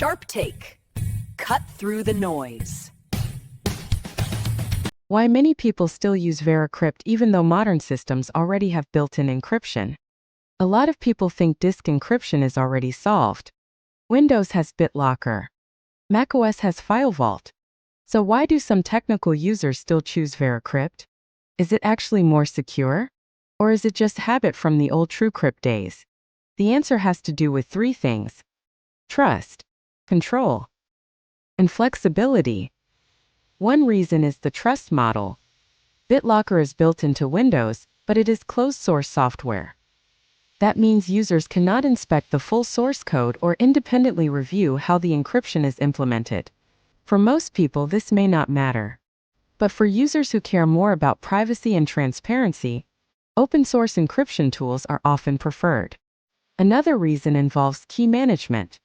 Sharp take. Cut through the noise. Why many people still use VeraCrypt even though modern systems already have built-in encryption. A lot of people think disk encryption is already solved. Windows has BitLocker. macOS has FileVault. So why do some technical users still choose VeraCrypt? Is it actually more secure? Or is it just habit from the old TrueCrypt days? The answer has to do with three things: trust, control, and flexibility. One reason is the trust model. BitLocker is built into Windows, but it is closed-source software. That means users cannot inspect the full source code or independently review how the encryption is implemented. For most people, this may not matter. But for users who care more about privacy and transparency, open-source encryption tools are often preferred. Another reason involves key management.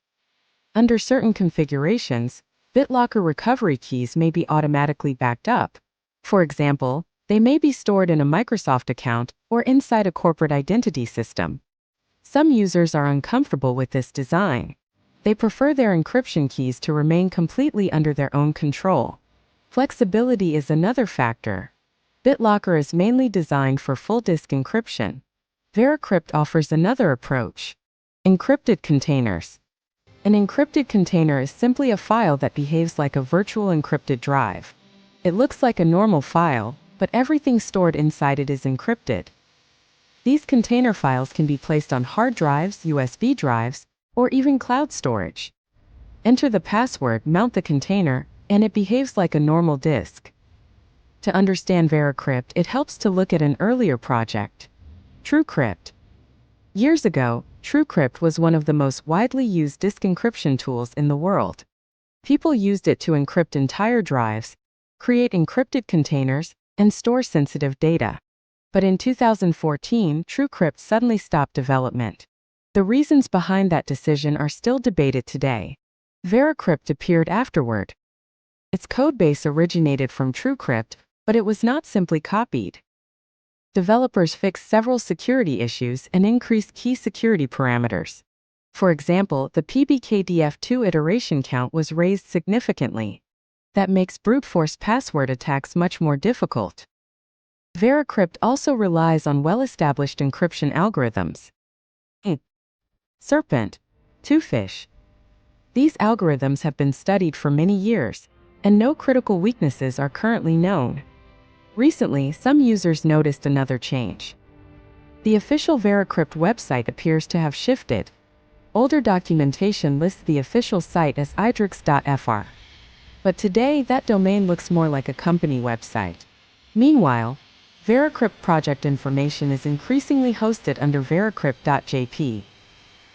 Under certain configurations, BitLocker recovery keys may be automatically backed up. For example, they may be stored in a Microsoft account or inside a corporate identity system. Some users are uncomfortable with this design. They prefer their encryption keys to remain completely under their own control. Flexibility is another factor. BitLocker is mainly designed for full disk encryption. VeraCrypt offers another approach: encrypted containers. An encrypted container is simply a file that behaves like a virtual encrypted drive. It looks like a normal file, but everything stored inside it is encrypted. These container files can be placed on hard drives, USB drives, or even cloud storage. Enter the password, mount the container, and it behaves like a normal disk. To understand VeraCrypt, it helps to look at an earlier project, TrueCrypt. Years ago, TrueCrypt was one of the most widely used disk encryption tools in the world. People used it to encrypt entire drives, create encrypted containers, and store sensitive data. But in 2014, TrueCrypt suddenly stopped development. The reasons behind that decision are still debated today. VeraCrypt appeared afterward. Its codebase originated from TrueCrypt, but it was not simply copied. Developers fixed several security issues and increased key security parameters. For example, the PBKDF2 iteration count was raised significantly. That makes brute force password attacks much more difficult. VeraCrypt also relies on well-established encryption algorithms. Serpent, Twofish. These algorithms have been studied for many years, and no critical weaknesses are currently known. Recently, some users noticed another change. The official VeraCrypt website appears to have shifted. Older documentation lists the official site as idrix.fr. But today, that domain looks more like a company website. Meanwhile, VeraCrypt project information is increasingly hosted under veracrypt.jp.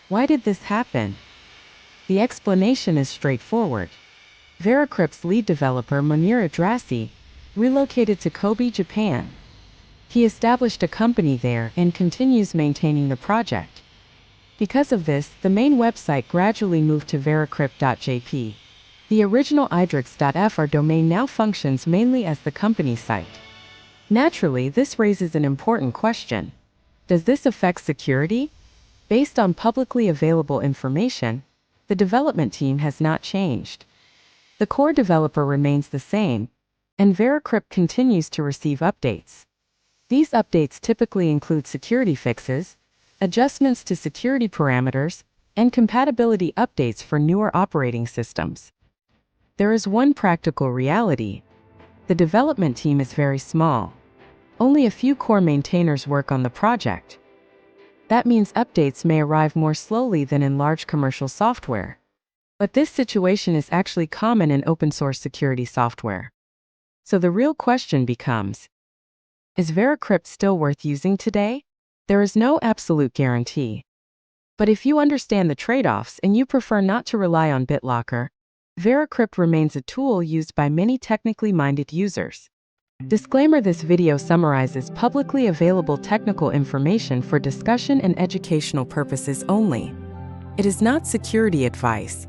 Why did this happen? The explanation is straightforward. VeraCrypt's lead developer, Munir Adrasi, relocated to Kobe, Japan. He established a company there and continues maintaining the project. Because of this, the main website gradually moved to veracrypt.jp. The original idrix.fr domain now functions mainly as the company site. Naturally, this raises an important question. Does this affect security? Based on publicly available information, the development team has not changed. The core developer remains the same, and VeraCrypt continues to receive updates. These updates typically include security fixes, adjustments to security parameters, and compatibility updates for newer operating systems. There is one practical reality. The development team is very small. Only a few core maintainers work on the project. That means updates may arrive more slowly than in large commercial software. But this situation is actually common in open-source security software. So the real question becomes, is VeraCrypt still worth using today? There is no absolute guarantee. But if you understand the trade-offs and you prefer not to rely on BitLocker, VeraCrypt remains a tool used by many technically minded users. Disclaimer: this video summarizes publicly available technical information for discussion and educational purposes only. It is not security advice.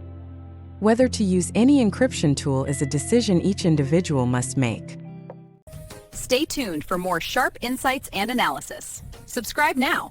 Whether to use any encryption tool is a decision each individual must make. Stay tuned for more sharp insights and analysis. Subscribe now.